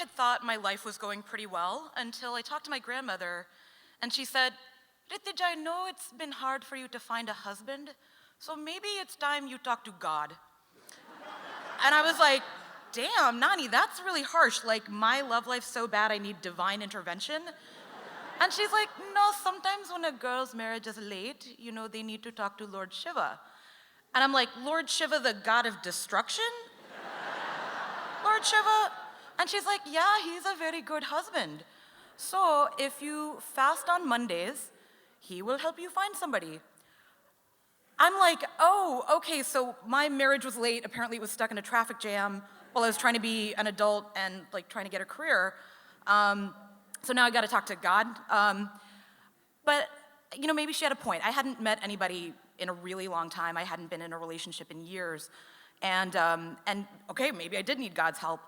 had thought my life was going pretty well until I talked to my grandmother, and she said, Ritij, I know it's been hard for you to find a husband, so maybe it's time you talk to God. And I was like, damn, Nani, that's really harsh. Like, my love life's so bad I need divine intervention. And she's like, no, sometimes when a girl's marriage is late, they need to talk to Lord Shiva. And I'm like, Lord Shiva, the god of destruction? Lord Shiva? And she's like, yeah, he's a very good husband. So if you fast on Mondays, he will help you find somebody. I'm like, oh, okay, so my marriage was late. Apparently it was stuck in a traffic jam while I was trying to be an adult and trying to get a career. So now I gotta talk to God. But maybe she had a point. I hadn't met anybody in a really long time. I hadn't been in a relationship in years. And okay, maybe I did need God's help.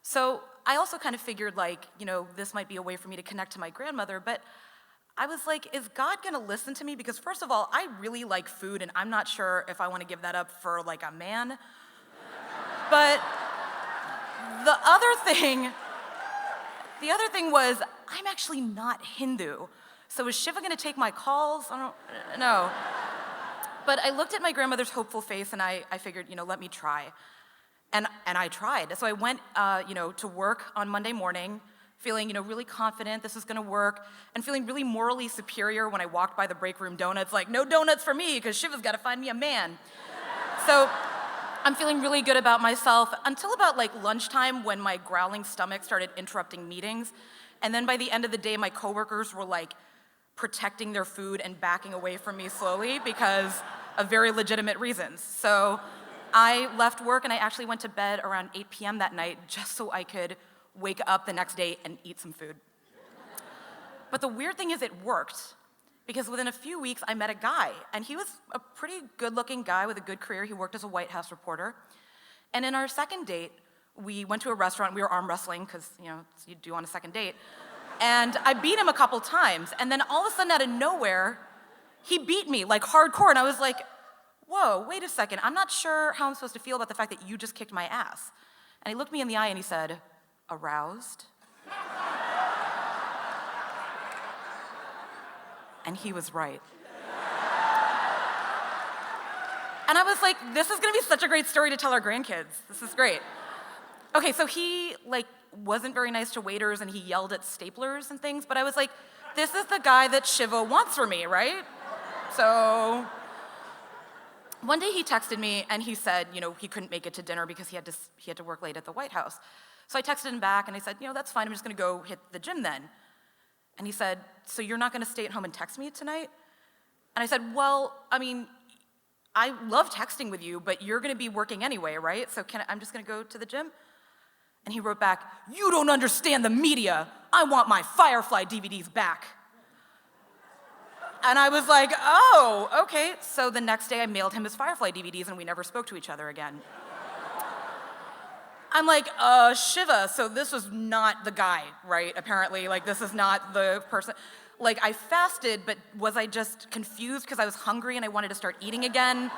So I also kind of figured this might be a way for me to connect to my grandmother, but I was like, is God gonna listen to me? Because first of all, I really like food and I'm not sure if I wanna give that up for a man. But the other thing was, I'm actually not Hindu. So is Shiva gonna take my calls? I don't know. But I looked at my grandmother's hopeful face and I figured, let me try. And I tried. So I went, to work on Monday morning, feeling, really confident this is gonna work, and feeling really morally superior when I walked by the break room donuts, like, no donuts for me, because Shiva's gotta find me a man. So I'm feeling really good about myself until about lunchtime when my growling stomach started interrupting meetings. And then by the end of the day, my coworkers were protecting their food and backing away from me slowly because of very legitimate reasons. So I left work and I actually went to bed around 8 p.m. that night just so I could wake up the next day and eat some food. But the weird thing is it worked, because within a few weeks I met a guy, and he was a pretty good-looking guy with a good career. He worked as a White House reporter. And in our second date, we went to a restaurant. We were arm wrestling, because you do on a second date. And I beat him a couple times, and then all of a sudden out of nowhere, he beat me hardcore, and I was like, whoa, wait a second, I'm not sure how I'm supposed to feel about the fact that you just kicked my ass. And he looked me in the eye and he said, aroused? And he was right. And I was like, this is gonna be such a great story to tell our grandkids. This is great. Okay, so he wasn't very nice to waiters and he yelled at staplers and things, but I was like, this is the guy that Shiva wants for me, right? So one day he texted me and he said, he couldn't make it to dinner because he had to work late at the White House. So I texted him back and I said, that's fine, I'm just gonna go hit the gym then. And he said, so you're not gonna stay at home and text me tonight? And I said, well, I love texting with you, but you're gonna be working anyway, right? So I'm just gonna go to the gym? And he wrote back, you don't understand the media. I want my Firefly DVDs back. And I was like, oh, okay. So the next day I mailed him his Firefly DVDs and we never spoke to each other again. I'm like, Shiva, so this was not the guy, right? Apparently, this is not the person. I fasted, but was I just confused because I was hungry and I wanted to start eating again?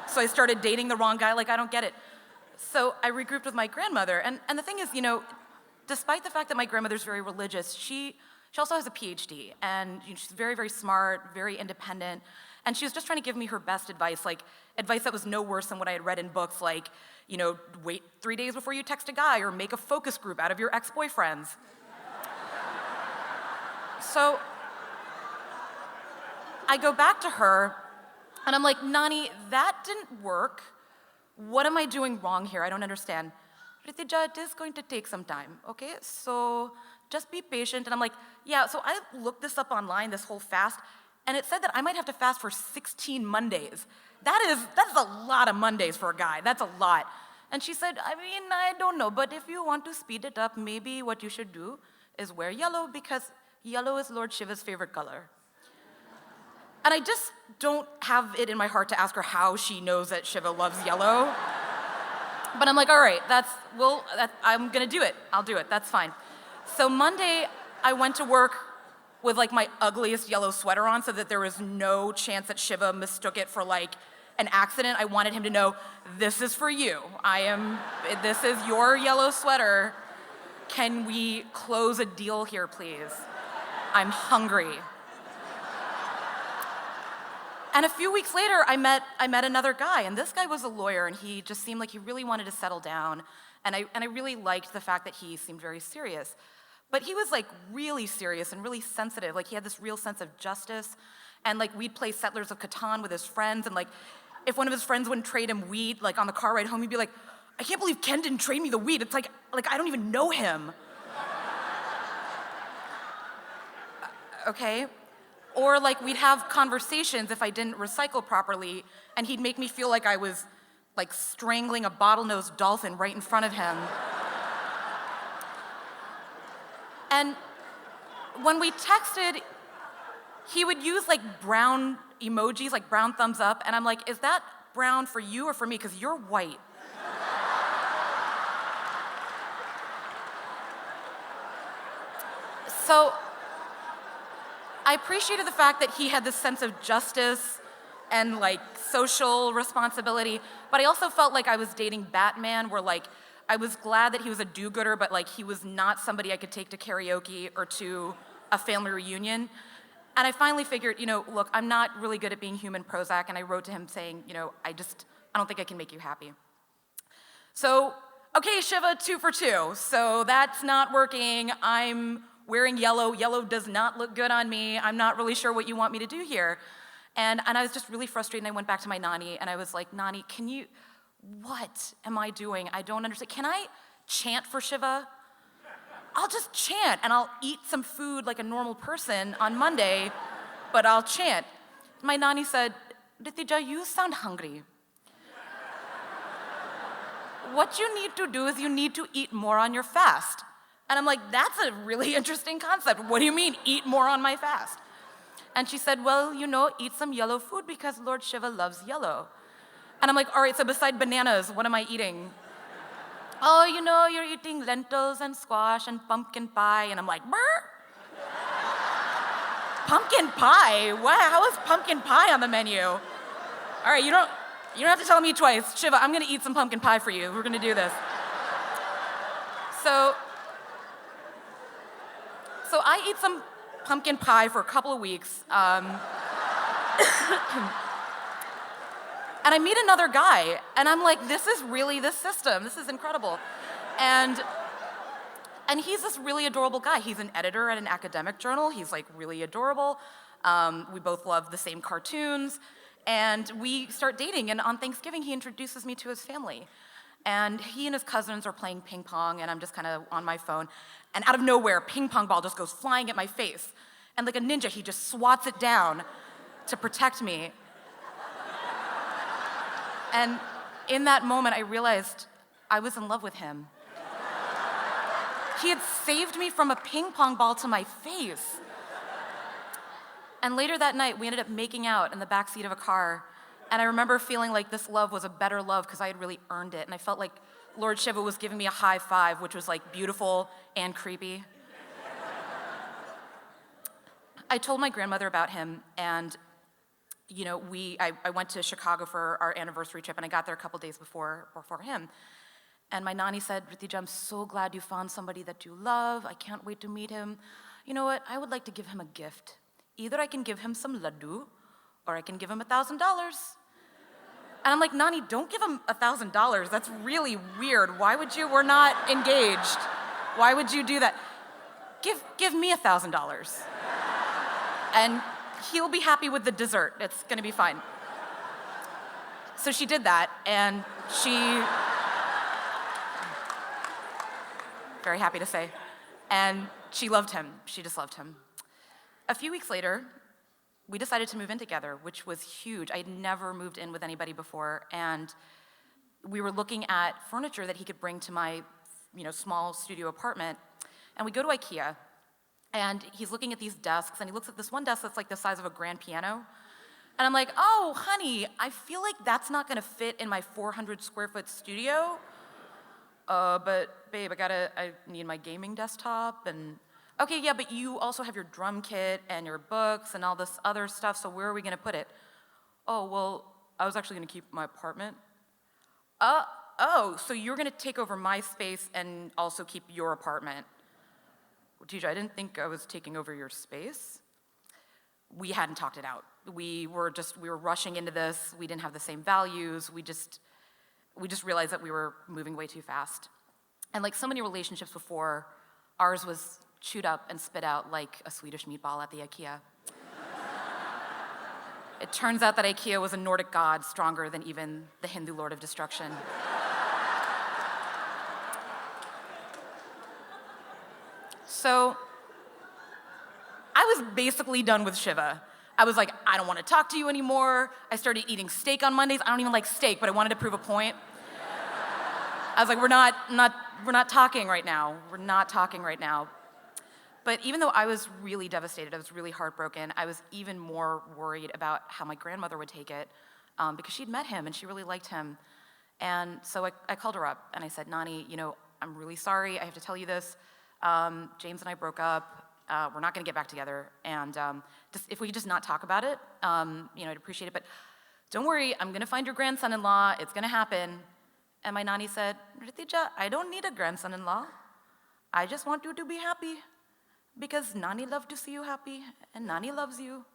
So I started dating the wrong guy? I don't get it. So I regrouped with my grandmother. And the thing is, despite the fact that my grandmother's very religious, she also has a PhD, and she's very, very smart, very independent, and she was just trying to give me her best advice, advice that was no worse than what I had read in books, wait 3 days before you text a guy, or make a focus group out of your ex-boyfriends. So I go back to her, and I'm like, Nani, that didn't work. What am I doing wrong here? I don't understand. Ritija, it is going to take some time, okay? So just be patient. And I'm like, yeah, so I looked this up online, this whole fast, and it said that I might have to fast for 16 Mondays. That's a lot of Mondays for a guy. That's a lot. And she said, I don't know, but if you want to speed it up, maybe what you should do is wear yellow, because yellow is Lord Shiva's favorite color. And I just don't have it in my heart to ask her how she knows that Shiva loves yellow. But I'm like, all right, I'm gonna do it. I'll do it, that's fine. So Monday, I went to work with my ugliest yellow sweater on so that there was no chance that Shiva mistook it for an accident. I wanted him to know, this is for you. This is your yellow sweater. can we close a deal here, please? I'm hungry. And a few weeks later, I met another guy, and this guy was a lawyer, and he just seemed like he really wanted to settle down, and I really liked the fact that he seemed very serious. But he was like really serious and really sensitive. Like he had this real sense of justice, and like we'd play Settlers of Catan with his friends, and like if one of his friends wouldn't trade him weed, like on the car ride home, he'd be like, I can't believe Ken didn't trade me the weed. It's like I don't even know him. Okay? Or like we'd have conversations if I didn't recycle properly, and he'd make me feel like I was like strangling a bottlenose dolphin right in front of him. And when we texted, he would use like brown emojis, like brown thumbs up, and I'm like, is that brown for you or for me? Because you're white. So I appreciated the fact that he had this sense of justice and like social responsibility, but I also felt like I was dating Batman, where like I was glad that he was a do-gooder, but like he was not somebody I could take to karaoke or to a family reunion. And I finally figured, look, I'm not really good at being human Prozac, and I wrote to him saying, I don't think I can make you happy. So, okay, Shiva, 2 for 2. So that's not working. I'm wearing yellow. Yellow does not look good on me. I'm not really sure what you want me to do here. And I was just really frustrated, and I went back to my Nani, and I was like, Nani, what am I doing? I don't understand. Can I chant for Shiva? I'll just chant, and I'll eat some food like a normal person on Monday, but I'll chant. My Nani said, Tija, you sound hungry. What you need to do is you need to eat more on your fast. And I'm like, that's a really interesting concept. What do you mean, eat more on my fast? And she said, well, eat some yellow food because Lord Shiva loves yellow. And I'm like, all right, so beside bananas, what am I eating? Oh, you're eating lentils and squash and pumpkin pie. And I'm like, brr. Pumpkin pie? What? How is pumpkin pie on the menu? All right, you don't have to tell me twice. Shiva, I'm gonna eat some pumpkin pie for you. We're gonna do this. So I eat some pumpkin pie for a couple of weeks. And I meet another guy, and I'm like, this is really the system. This is incredible. And he's this really adorable guy. He's an editor at an academic journal. He's like really adorable. We both love the same cartoons. And we start dating, and on Thanksgiving, he introduces me to his family. And he and his cousins are playing ping pong, and I'm just kind of on my phone. And out of nowhere, a ping pong ball just goes flying at my face. And like a ninja, he just swats it down to protect me. And in that moment, I realized I was in love with him. He had saved me from a ping pong ball to my face. And later that night, we ended up making out in the backseat of a car. And I remember feeling like this love was a better love because I had really earned it. And I felt like Lord Shiva was giving me a high five, which was like beautiful and creepy. I told my grandmother about him, and I went to Chicago for our anniversary trip, and I got there a couple days before him. And my Nani said, Tija, I'm so glad you found somebody that you love. I can't wait to meet him. You know what? I would like to give him a gift. Either I can give him some laddu, or I can give him $1,000. And I'm like, Nani, don't give him $1,000. That's really weird. Why would you? We're not engaged. Why would you do that? Give me $1,000. And he'll be happy with the dessert. It's gonna be fine. So she did that, and very happy to say, and she loved him. She just loved him. A few weeks later, we decided to move in together, which was huge. I had never moved in with anybody before, and we were looking at furniture that he could bring to my small studio apartment, and we go to IKEA, and he's looking at these desks, and he looks at this one desk that's like the size of a grand piano, and I'm like, oh, honey, I feel like that's not gonna fit in my 400 square foot studio, but babe, I need my gaming desktop, and okay, yeah, but you also have your drum kit and your books and all this other stuff, so where are we gonna put it? Oh, well, I was actually gonna keep my apartment. oh, so you're gonna take over my space and also keep your apartment. Tija, I didn't think I was taking over your space. We hadn't talked it out. We were rushing into this. We didn't have the same values. We just realized that we were moving way too fast. And like so many relationships before, ours was chewed up and spit out like a Swedish meatball at the IKEA. It turns out that IKEA was a Nordic god stronger than even the Hindu lord of destruction. So I was basically done with Shiva. I was like, I don't want to talk to you anymore. I started eating steak on Mondays. I don't even like steak, but I wanted to prove a point. I was like, we're not talking right now. We're not talking right now. But even though I was really devastated, I was really heartbroken, I was even more worried about how my grandmother would take it because she'd met him and she really liked him. And so I called her up and I said, Nani, I'm really sorry. I have to tell you this. James and I broke up. We're not going to get back together. And if we could just not talk about it, I'd appreciate it. But don't worry, I'm going to find your grandson-in-law. It's going to happen. And my Nani said, Tija, I don't need a grandson-in-law. I just want you to be happy. Because Nani loved to see you happy, and Nani loves you.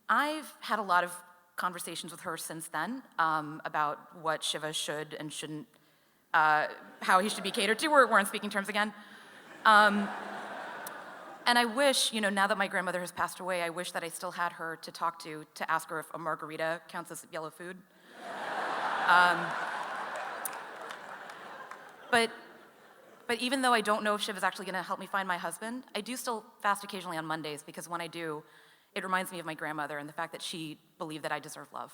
I've had a lot of conversations with her since then about what Shiva should and shouldn't, how he should be catered to. We're on speaking terms again. And I wish, now that my grandmother has passed away, I wish that I still had her to talk to ask her if a margarita counts as yellow food. But even though I don't know if Shiv is actually going to help me find my husband, I do still fast occasionally on Mondays because when I do, it reminds me of my grandmother and the fact that she believed that I deserve love.